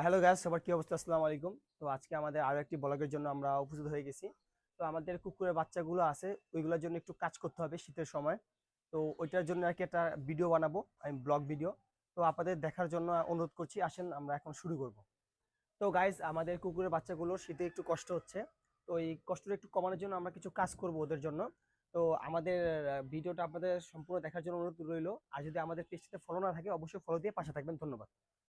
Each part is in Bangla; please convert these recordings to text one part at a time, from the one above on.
হ্যালো গাইস, সবার কি অবস্থা? আসসালামু আলাইকুম। তো আজকে আমাদের আরো একটি ব্লগের জন্য আমরা উপস্থিত হয়ে গেছি। তো আমাদের কুকুরের বাচ্চাগুলো আছে, ওইগুলোর জন্য একটু কাজ করতে হবে শীতের সময়। তো ওইটার জন্য আর কি একটা ভিডিও বানাবো, আমি ব্লগ ভিডিও। তো আপনাদের দেখার জন্য অনুরোধ করছি, আসেন আমরা এখন শুরু করব। তো গাইস, আমাদের কুকুরের বাচ্চাগুলো শীতে একটু কষ্ট হচ্ছে। তো এই কষ্টটা একটু কমানোর জন্য আমরা কিছু কাজ করব ওদের জন্য। তো আমাদের ভিডিওটা আপনাদের সম্পূর্ণ দেখার জন্য অনুরোধ রইলো। আর যদি আমাদের পেজটাতে ফলো না থাকে, অবশ্যই ফলো দিয়ে পাশে থাকবেন। ধন্যবাদ।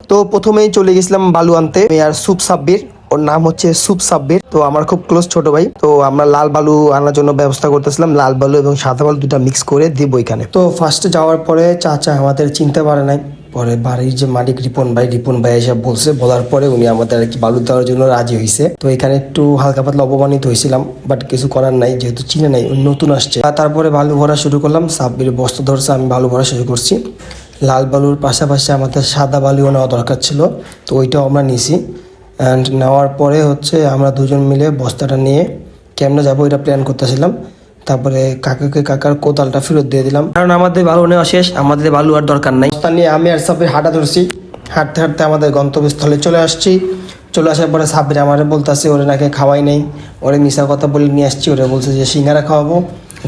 তো প্রথমেই চলে গেছিলাম বালু আনতে। আর সুপ সাব্বির, ওর নাম হচ্ছে সুপ সাব্বির। তো আমার খুব ক্লোজ ছোট ভাই। তো আমরা লাল বালু আনার জন্য ব্যবস্থা করতেছিলাম, লাল বালু এবং সাদা বালু দুটা মিক্স করে দিব এখানে। তো ফার্স্টে যাওয়ার পরে চাচা আমাদের চিনতে পারে নাই। পরে বাড়ির যে মালিক রিপন ভাই এসব বলছে, বলার পরে উনি আমাদের আর কি বালু দেওয়ার জন্য রাজি হয়েছে। তো এখানে একটু হালকা পাতলা অপমানিত হয়েছিলাম, বাট কিছু করার নাই, যেহেতু চিনে নাই, উনি নতুন আসছে। আর তারপরে বালু ভরা শুরু করলাম। সাব্বির বস্তা ধরছে, আমি বালু ভরা শুরু করছি। লাল বালুর পাশাপাশি আমাদের সাদা বালুও নেওয়া দরকার ছিল, তো ওইটাও আমরা নিছি। অ্যান্ড নেওয়ার পরে হচ্ছে আমরা দুজন মিলে বস্তাটা নিয়ে কেমনে যাবো এটা প্ল্যান করতেছিলাম। তারপরে কাকার কোদালটা ফেরত দিয়ে দিলাম, কারণ আমাদের বালু নেওয়া শেষ, আমাদের বালু আর দরকার নাই। বস্তা নিয়ে আমি আর সাব্বির হাঁটা ধরছি। হাঁটতে হাঁটতে আমাদের গন্তব্যস্থলে চলে আসছি। চলে আসার পরে সাব্বির আমারে বলতেছে ওরে নাকি খাওয়াই নাই, ওরে মিশা কথা বলে নিয়ে আসছি। ওরে বলছে যে সিঙ্গারা খাওয়াবো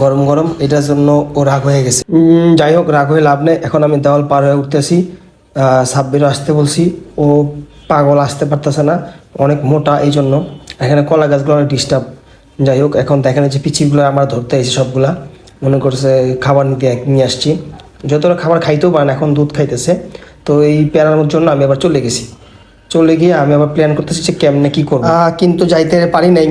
গরম গরম, এটার জন্য ও রাগ হয়ে গেছে। যাই হোক, রাগ হয়ে লাভ নেই। এখন আমি দেওয়াল পার হয়ে উঠতেছি। সাব্বির আসতে বলছি, ও পাগল, আসতে পারতেছে না, অনেক মোটা, এই জন্য। এখানে কলা গাছগুলো অনেক ডিস্টার্ব। যাই হোক, এখন দেখেন যে পিচিগুলো আমরা ধরতে এসেছি সবগুলা, মনে করছে খাবার নিয়ে আসছি। যতটা খাবার খাইতেও পারে না, এখন দুধ খাইতেছে। তো এই প্যারানোর জন্য আমি আবার চলে গিয়ে আমি আবার প্ল্যান করতেছি যে কেমনে কী করবো। কিন্তু যাইতে পারি নাই।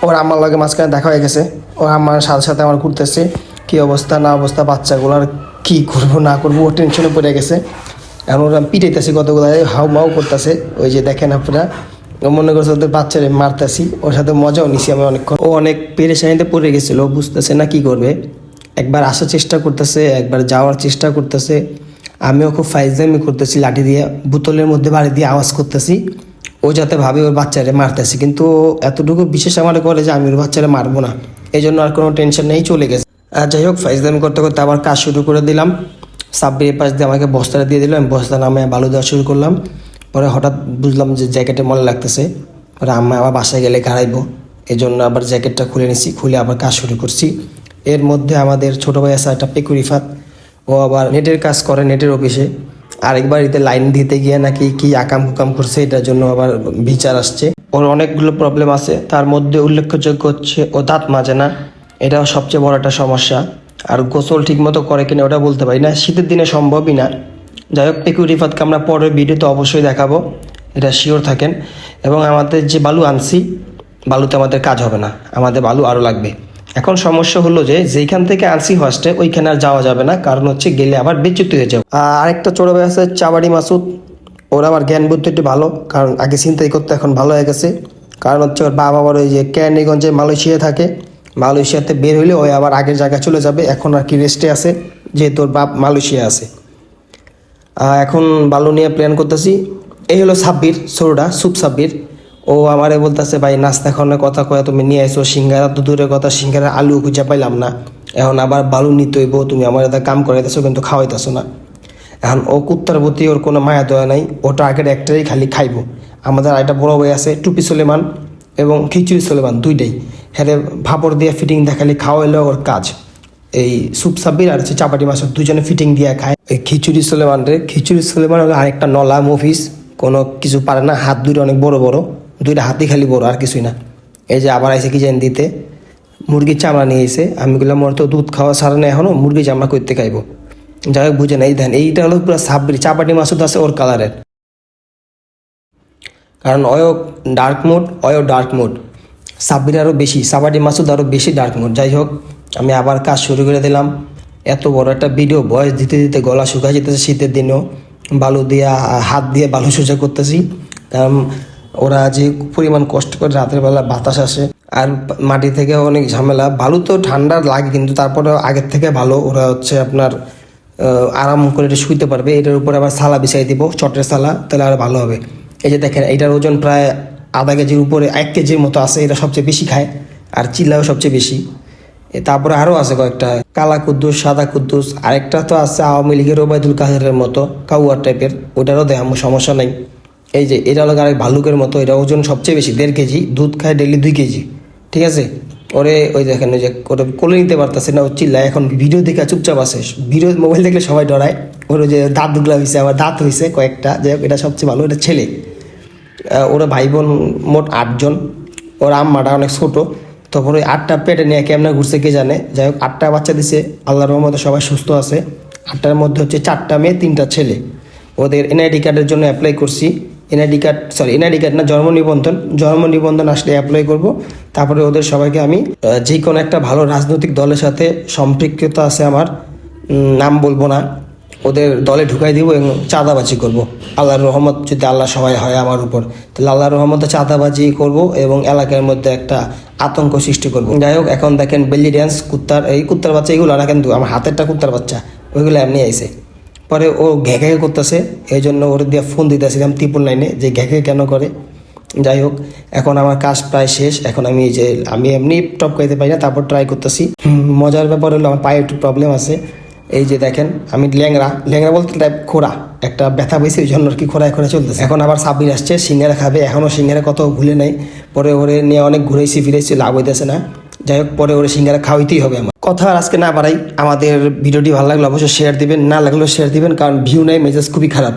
ওর আমার লগে মাঝখানে দেখা হয়ে গেছে। ও আমার সাথে সাথে আমার ঘুরতেছে, কী অবস্থা না অবস্থা, বাচ্চাগুলোর কী করবো না করবো, ও টেনশনে পড়ে গেছে। এখন ওরা পিটাইতেছি, কতগুলো হাউ মাউ করতেছে, ওই যে দেখেন আপনারা। ও মনে করছে ওদের বাচ্চারে মারতেছি, ওর সাথে মজাও নিছি আমি অনেকক্ষণ। ও অনেক পেরেশানিতে পড়ে গেছিলো, বুঝতেছে না কি করবে। একবার আসার চেষ্টা করতেছে, একবার যাওয়ার চেষ্টা করতেছে। আমিও খুব ফাইজলামি করতেছি, লাঠি দিয়ে বোতলের মধ্যে বাড়ি দিয়ে আওয়াজ করতেছি, ও যাতে ভাবে ওর বাচ্চারে মারতেছি। কিন্তু এতটুকু বিশেষ আমার করে যে আমি ওর বাচ্চারে মারবো না, এই জন্য আর কোনো টেনশন নেই, চলে গেছে। আর যাই হোক, ফাইজলামি করতে করতে আবার কাজ শুরু করে দিলাম। সাব্বির পাশ দিয়ে আমাকে বস্তাটা দিয়ে দিল, আমি বস্তা নামে বালু দেওয়া শুরু করলাম। পরে হঠাৎ বুঝলাম যে জ্যাকেটে ময়লা লাগতেছে, পরে আম্মা আবার বাসায় গেলে গাড়াইবো, এই জন্য আবার জ্যাকেটটা খুলে নিছি, খুলে আবার কাজ শুরু করছি। এর মধ্যে আমাদের ছোটো ভাই আছে একটা পেকু রিফাত, ও আবার নেটের কাজ করে, নেটের অফিসে। আরেক বাড়িতে লাইন দিতে গিয়ে নাকি কি আকাম কুকাম করছে, এটার জন্য আবার বিচার আসছে। ওর অনেকগুলো প্রবলেম আছে, তার মধ্যে উল্লেখযোগ্য হচ্ছে ও দাঁত মাজে না, এটাও সবচেয়ে বড় একটা সমস্যা। আর গোসল ঠিক মতো করে কিনা ওটা বলতে পারি না, শীতের দিনে সম্ভবই না। যাই হোক, পেকু রিফাতকে আমরা পরের ভিডিওতে অবশ্যই দেখাবো, এটা শিওর থাকেন। এবং আমাদের যে বালু আনছি, বালুতে আমাদের কাজ হবে না, আমাদের বালু আরও লাগবে। এখন সমস্যা হলো যে যেইখান থেকে আনছি ফার্স্টে, ওইখানে আর যাওয়া যাবে না, কারণ হচ্ছে গেলে আবার বিচ্যুত হয়ে যাবে। আরেকটা ছোট ভাই আছে চাবাড়ি মাসুদ, ওর আবার জ্ঞান বুদ্ধি একটু ভালো, কারণ আগে চিন্তাই করতে, এখন ভালো হয়ে গেছে। কারণ হচ্ছে ওর বাবা আবার ওই যে কেরানীগঞ্জে মালয়েশিয়ায় থাকে, মালয়েশিয়াতে বের হইলে ওই আবার আগের জায়গায় চলে যাবে। এখন আর কি রেস্টে আছে, যেহেতু ওর বাপ মালয়েশিয়া আছে। এখন বালু নিয়ে প্ল্যান করতেছি। এই হলো সাব্বির, ছোটটা সুপ সাব্বির। ও আমারে বলতেছে, ভাই নাস্তা খাওয়ানোর কথা কয়ে তুমি নিয়ে আসো সিঙ্গারা, তো দূরের কথা সিঙ্গারা আলু খুঁজে পাইলাম না। এখন আবার বালু নিতে হইব, তুমি আমার এটা কাম করাইতেছো কিন্তু খাওয়াইতেছো না। এখন ও কুত্তার প্রতি ওর কোনো মায়া দয়া নাই, ও টার্গেট একটাই, খালি খাইবো। আমাদের আরেকটা বড় ভাই আছে টুপি সুলেমান এবং খিচুড়ি সুলেমান, দুইটাই। হ্যাঁ, ভাপড় দিয়ে ফিটিং দেখালি খাওয়াইলে ওর কাজ। এই সুপ সাব্বির আর হচ্ছে চাপাটি মাছের দুজনে ফিটিং দিয়ে খায়। এই খিচুড়ি সুলেমান হলো আরেকটা নলা মফিস, কোনো কিছু পারে না, হাত দুটো অনেক বড় বড়, দুইটা হাতই খালি বড়, আর কিছুই না। এই যে আবার আইসে কি জানি দিতে, মুরগির চামড়া নিয়ে এসে। আমি বললাম ওর তো দুধ খাওয়া সারা না, এখনও মুরগির চামড়া করতে খাইবো। যাই হোক, বুঝে নাই দেন, এইটা হলো পুরো সাব্বির। চাপাটি মাসুদ আছে ওর কালারের, কারণ অয়ও ডার্ক মোড। সাব্বির আরও বেশি, চাপাটি মাসুদ আরও বেশি ডার্ক মোড। যাই হোক, আমি আবার কাজ শুরু করে দিলাম। এত বড় একটা ভিডিও ভয়েস দিতে দিতে গলা শুকায় যেতেছে, শীতের দিনেও বালু দিয়ে হাত দিয়ে বালু সোজা করতেছি। কারণ ওরা যে পরিমাণ কষ্ট করে, রাতের বেলা বাতাস আসে আর মাটি থেকে অনেক ঝামেলা। বালু তো ঠান্ডা লাগে, কিন্তু তারপরে আগের থেকে ভালো, ওরা হচ্ছে আপনার আরাম করে এটা শুইতে পারবে। এটার উপরে আবার সালা বিছাই দিব, চটের সালা, তাহলে আরও ভালো হবে। এই যে দেখেন, এইটার ওজন প্রায় আধা কেজির উপরে, 1 কেজির মতো আছে। এটা সবচেয়ে বেশি খায়, আর চিল্লাও সবচেয়ে বেশি। তারপরে আরও আছে কয়েকটা, কালা কুদ্দুস, সাদা কুদ্দুস, আরেকটা তো আছে আওয়ামী লীগের ওবায়দুল কাদেরের মতো কাউয়ার টাইপের, ওটারও দেখাম, সমস্যা নাই। এই যে এটা হলো আরেক ভালুকের মতো, এটা ওজন সবচেয়ে বেশি 1.5 কেজি, দুধ খায় ডেইলি 2 কেজি, ঠিক আছে। ওরে ওই দেখেন ওই যে ওটা কোলে নিতে পারতেছে না, ও চিল্লায়। এখন ভিডিও দেখে চুপচাপ আছে, ভিডিও মোবাইল দেখলে সবাই ডরায়। ওর ওই যে দাঁত দুগলা হয়েছে, আবার দাঁত হয়েছে কয়েকটা, যাই হোক এটা সবচেয়ে ভালো, এটা ছেলে। ওরা ভাই বোন মোট 8 জন। ওর আম্মাটা অনেক ছোট, তখন ওই 8টা পেটে নিয়ে কেমনে ঘুরছে কে জানে। যাই হোক 8টা বাচ্চা দিছে, আল্লাহর রহমতে সবাই সুস্থ আছে। 8টার মধ্যে হচ্ছে 4টা মেয়ে 3টা ছেলে। ওদের এনআইডি কার্ডের জন্য অ্যাপ্লাই করছি। এনআইডি কার্ড না, জন্ম নিবন্ধন আসলে অ্যাপ্লাই করব। তারপরে ওদের সবাইকে আমি যে কোনো একটা ভালো রাজনৈতিক দলের সাথে সম্পৃক্ততা আছে আমার, নাম বলবো না, ওদের দলে ঢুকাই দিব এবং চাঁদাবাজি করব। আল্লাহর রহমত যদি আল্লাহ সবাই হয় আমার উপর, তাহলে আল্লাহর রহমতে চাঁদাবাজি করব এবং এলাকার মধ্যে একটা আতঙ্ক সৃষ্টি করব। যাই হোক এখন দেখেন বেলি ড্যান্স, কুত্তার বাচ্চা এগুলো না, কিন্তু আমার হাতেরটা কুত্তার বাচ্চা ওইগুলো এমনি আইছে। পরে ও ঘ্যাঘ্যাঁ করতেছে, এই জন্য ওর দিয়ে ফোন দিতেছিলাম 999 যে ঘ্যাঘ্যাঁ কেন করে। যাই হোক এখন আমার কাজ প্রায় শেষ। এখন আমি এমনি টপ খাইতে পারি না, তারপর ট্রাই করতেছি। মজার ব্যাপার হলো আমার পায়ে একটু প্রবলেম আছে। এই যে দেখেন আমি ল্যাংরা বলতে খোড়া একটা ব্যথা পেয়েছি, ওই জন্য আর কি খোড়ায় চলতেছে। এখন আবার সাব্বির আসছে, সিঙ্গারা খাবে, এখনও সিঙ্গারা কত ভুলে নাই। পরে ওরে নিয়ে অনেক ঘুরেছি ফিরেছি, লাভ হইতেছে না। যাই হোক পরে ওরে সিঙ্গারা খাওয়াইতেই হবে আমার। কথা আর আজকে না বাড়াই, আমাদের ভিডিওটি ভালো লাগলে অবশ্যই শেয়ার দিবেন, না লাগলেও শেয়ার দিবেন, কারণ ভিউ নাই, মেজাজ খুবই খারাপ।